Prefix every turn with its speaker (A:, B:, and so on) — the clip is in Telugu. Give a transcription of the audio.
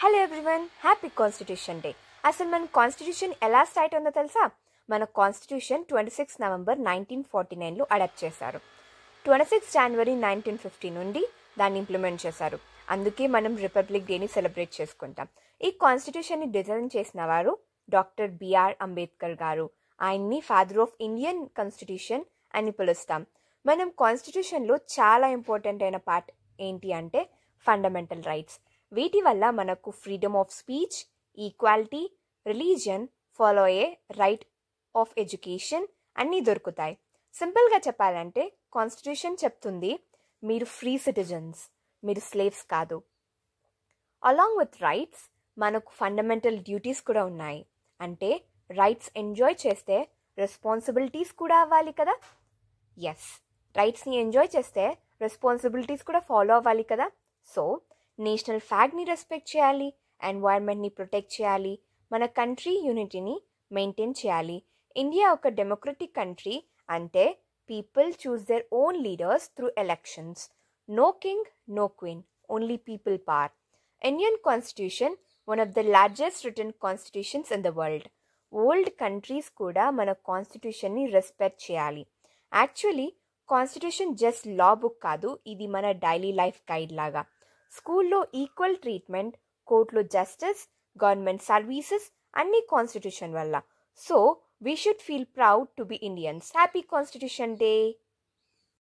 A: Hello everyone, happy constitution day. అసలు మన కాన్స్టిట్యూషన్ ఎలా స్టార్ట్ అయిందో తెలుసా? మన కాన్స్టిట్యూషన్ 26 నవంబర్ 1949లో అడాప్ట్ చేశారు. 26 జనవరి 1950 నుండి దాన్ని ఇంప్లిమెంట్ చేశారు. అందుకే మనం రిపబ్లిక్ డేని సెలబ్రేట్ చేసుకుంటాం. ఈ కాన్స్టిట్యూషన్ని డిజైన్ చేసిన వారు డాక్టర్ బిఆర్ అంబేద్కర్ గారు. ఆయన్ని ఫాదర్ ఆఫ్ ఇండియన్ కాన్స్టిట్యూషన్ అని పిలుస్తాం. మనం కాన్స్టిట్యూషన్లో చాలా ఇంపార్టెంట్ అయిన పార్ట్ ఏంటి అంటే ఫండమెంటల్ రైట్స్. వీటి వల్ల మనకు freedom of speech, equality, religion, follow అయ్యే రైట్ ఆఫ్ ఎడ్యుకేషన్ అన్నీ దొరుకుతాయి. సింపుల్గా చెప్పాలంటే కాన్స్టిట్యూషన్ చెప్తుంది మీరు ఫ్రీ సిటిజన్స్, మీరు స్లేవ్స్ కాదు. అలాంగ్ విత్ రైట్స్ మనకు ఫండమెంటల్ డ్యూటీస్ కూడా ఉన్నాయి. అంటే రైట్స్ ఎంజాయ్ చేస్తే రెస్పాన్సిబిలిటీస్ కూడా అవ్వాలి కదా. ఎస్, రైట్స్ని ఎంజాయ్ చేస్తే రెస్పాన్సిబిలిటీస్ కూడా ఫాలో అవ్వాలి కదా. సో నేషనల్ ఫ్లాగ్ని రెస్పెక్ట్ చేయాలి, ఎన్వైర్న్మెంట్ని ప్రొటెక్ట్ చేయాలి, మన కంట్రీ యూనిటీని మెయింటైన్ చేయాలి. ఇండియా ఒక డెమోక్రటిక్ కంట్రీ, అంటే people choose their own leaders through elections. No king, no queen, only people power. Indian constitution one of the largest written constitutions in the world. Old countries కూడా మన కాన్స్టిట్యూషన్ని రెస్పెక్ట్ చేయాలి. Actually constitution just law book కాదు, ఇది మన డైలీ లైఫ్ గైడ్ లాగా. స్కూల్లో ఈక్వల్ ట్రీట్మెంట్, కోర్టులో జస్టిస్, గవర్నమెంట్ సర్వీసెస్ అన్నీ కాన్స్టిట్యూషన్ వల్ల. So we should feel proud to be Indians. Happy constitution day.